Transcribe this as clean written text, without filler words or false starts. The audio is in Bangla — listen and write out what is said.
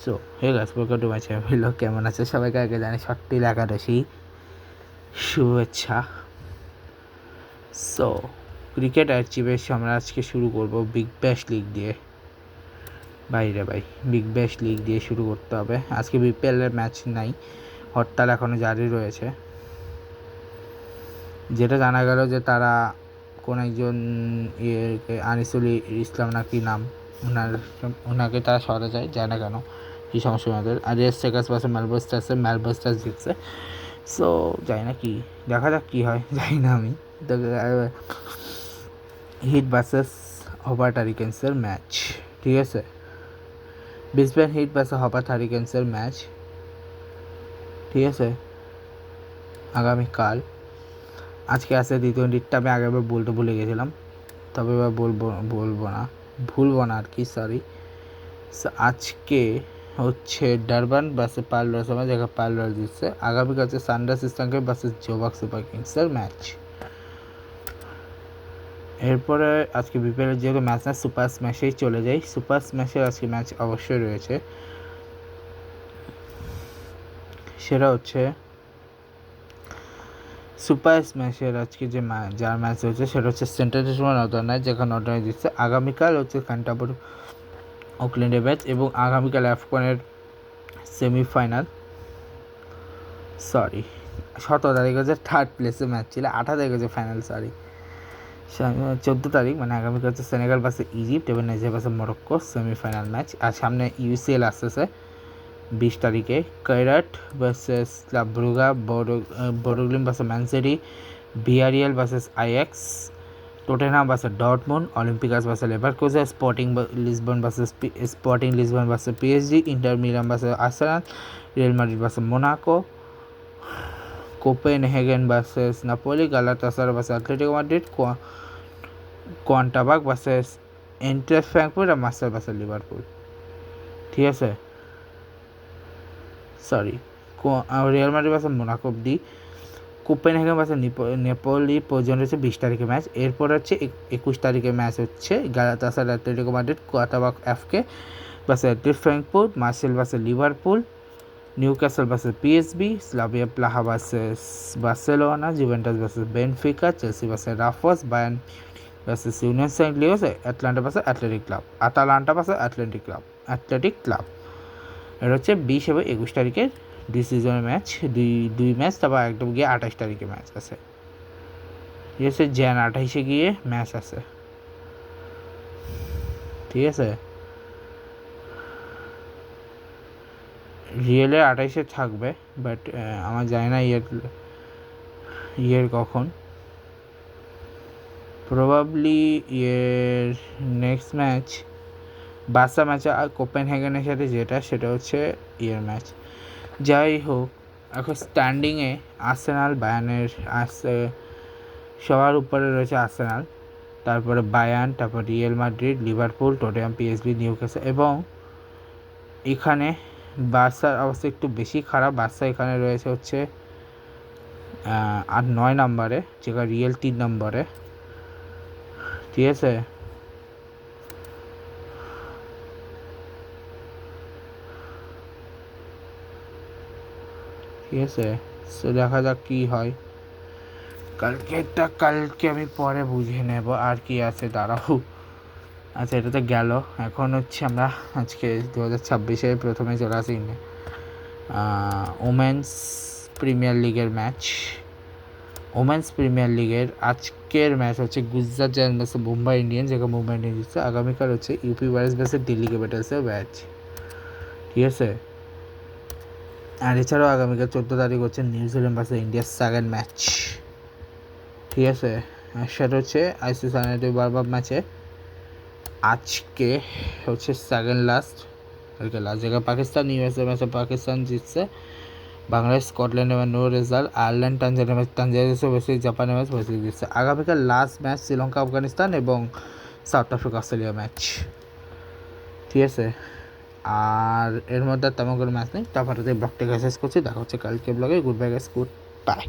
So hey guys, welcome to my channel. কেমন আছে সবাইকে আগে জানি সত্যি একাদশী শুভেচ্ছা। সো ক্রিকেট আর্চিভের আমরা আজকে শুরু করব বিগ ব্যাশ লিগ দিয়ে। বাইরে ভাই, বিগ ব্যাশ লিগ দিয়ে শুরু করতে হবে। আজকে বিপিএলের ম্যাচ নাই, হরতাল এখনও জারি রয়েছে। যেটা জানা গেল যে তারা কোন একজন আনিসুল ইসলাম নাকি নাম, ওনাকে তারা সরা যায়, যায় না কেন, কী সমস্যা ওনাদের। আর রেস সেকার্স পাশে মেলবোর্ন স্টার্স জিতছে। সো যাই না, কি দেখা যাক কী হয়, যাই না আমি। হিট ভার্সেস হবার্ট হারিকেন্সের ম্যাচ, ঠিক আছে। ব্রিসবেন হিট ভার্সেস হবার্ট হারিকেন্সের ম্যাচ, ঠিক আছে, আগামীকাল। আজকে আছে টি20টা, আমি আগেবার বলতে ভুলে গেছিলাম, তবে এবার ভুলবো না আর কি, সরি। আজকে হচ্ছে Durban versus Paarl Royals match, যেখানে পার্ল রয়্যালস জিতছে। আগামীকাল হচ্ছে Sunrise Eastern versus Joburg super কিংসের ম্যাচ। এরপরে আজকে বিপিএলের যেহেতু ম্যাচ না, সুপার স্ম্যাশেই চলে যাই। সুপার স্ম্যাশের আজকে ম্যাচ অবশ্যই রয়েছে, সেটা হচ্ছে সুপার স্ম্যাশের আজকে যে যার ম্যাচ হচ্ছে সেটা হচ্ছে সেন্ট্রাল নর্দার্ন নাইট, যেখানে নর্দার্ন জিতছে। আগামীকাল হচ্ছে কান্টাপুর অকল্যান্ডের ম্যাচ, এবং আগামীকাল অ্যাফকনের সেমিফাইনাল, 17 তারিখ হচ্ছে থার্ড প্লেসে ম্যাচ ছিল, 18 তারিখ হচ্ছে ফাইনাল, 14 তারিখ, মানে আগামীকাল হচ্ছে সেনেগাল ভার্সেস ইজিপ্ট এবং Nigeria versus Morocco semifinal match. আর সামনে ইউসিএল আসতেছে 20 তারিখে, কৈরাট ভার্সেস ক্লাব ব্রুগা, বোরোগ্লিম ভার্সেস ম্যান সিটি, ভিআরএল ভার্সেস আইএক্স, Tottenham versus Dortmund, Olympiacos versus Leverkusen, Sporting Lisbon versus PSG, Inter Milan versus Arsenal, Real Madrid versus Monaco, Copenhagen versus Napoli, Galatasaray versus Atletico Madrid, Qarabag versus Eintracht Frankfurt, আর মার্সেল ভার্সেস লিভারপুল, ঠিক আছে। রিয়াল মাদ্রিদ ভার্সেস মোনাকো অব্দি, কোপেনহেগেন ভার্সেস নেপোলি পর্যন্ত হচ্ছে 20 তারিখে ম্যাচ। এরপর হচ্ছে 21 তারিখে ম্যাচ হচ্ছে Galatasaray Atletico Madrid, Qarabag FK versus Atletico Frankfurt, Marseille versus Liverpool, Newcastle versus PSV, Slavia Praha versus Barcelona, Juventus versus Benfica, Chelsea versus রাফস, বায়ার্ন ভার্সেস ইউনিয়ন সেন্ট লিওস, আটালান্টা ভার্সেস অ্যাথলেটিক ক্লাব। এটা হচ্ছে 20 এবং 21 তারিখের ডিসিশনের ম্যাচ, দুই ম্যাচ। তারপর একদম গিয়ে 28 তারিখে ম্যাচ আছে, ঠিক আছে। jan 28-এ গিয়ে ম্যাচ আছে, ঠিক আছে। রিয়েলের 28-এ থাকবে, বাট আমার জানি না ইয়ের কখন। প্রবাবলি ইয়ের নেক্সট ম্যাচ বার্সা ম্যাচ কোপেনহেগেনের সাথে, সেটা হচ্ছে ইয়ের ম্যাচ। যাই হোক, এখন স্ট্যান্ডিংয়ে আর্সেনাল, বায়ার্নের আসছে, সবার উপরে রয়েছে আর্সেনাল, তারপরে বায়ার্ন, তারপর Real Madrid, Liverpool, Tottenham, PSV, Newcastle, এবং এখানে বার্সার অবস্থা একটু বেশি খারাপ। বার্সা এখানে রয়েছে হচ্ছে 9 নম্বরে, যেখানে রিয়েল 3 নম্বরে, ঠিক আছে। ঠিক আছে, সো দেখা যাক কী হয়। কালকে আমি পরে বুঝে নেব আর কি আছে, দাঁড়াও। আচ্ছা, এটা তো গেল। এখন হচ্ছে আমরা আজকে 2026-এর প্রথমে চলে আসি ওমেন্স প্রিমিয়ার লিগের ম্যাচ। ওমেন্স প্রিমিয়ার লিগের আজকের ম্যাচ হচ্ছে Gujarat Giants versus Mumbai Indians, যেখানে মুম্বাই ইন্ডিয়ান্স জিতছে। আগামীকাল হচ্ছে ইউপি ওয়ারিয়র্স ভার্সেস দিল্লি ক্যাপিটালসের ম্যাচ, ঠিক আছে। আর এছাড়াও আগামীকাল 14 তারিখ হচ্ছে নিউজিল্যান্ড ভার্সেস ইন্ডিয়ার সেকেন্ড ম্যাচ, ঠিক আছে। আর সেটা হচ্ছে আইসিসি সানরাইজার্স বারবার ম্যাচে আজকে হচ্ছে সেকেন্ড লাস্ট, যেখানে পাকিস্তান ইউএসএ ম্যাচে পাকিস্তান জিতছে। বাংলাদেশ স্কটল্যান্ডের match no result. Ireland Tanzania match versus জাপানের ম্যাচ ভার্সেস জিতছে। আগামীকাল লাস্ট ম্যাচ শ্রীলঙ্কা আফগানিস্তান এবং সাউথ আফ্রিকা অস্ট্রেলিয়া ম্যাচ, ঠিক আছে। আর এর মধ্যে তেমন কোনো ম্যাচ নেই। তারপরে ব্লগটাকে শেষ করছি, দেখা হচ্ছে কালকে ব্লগে। Good bye guys, good bye.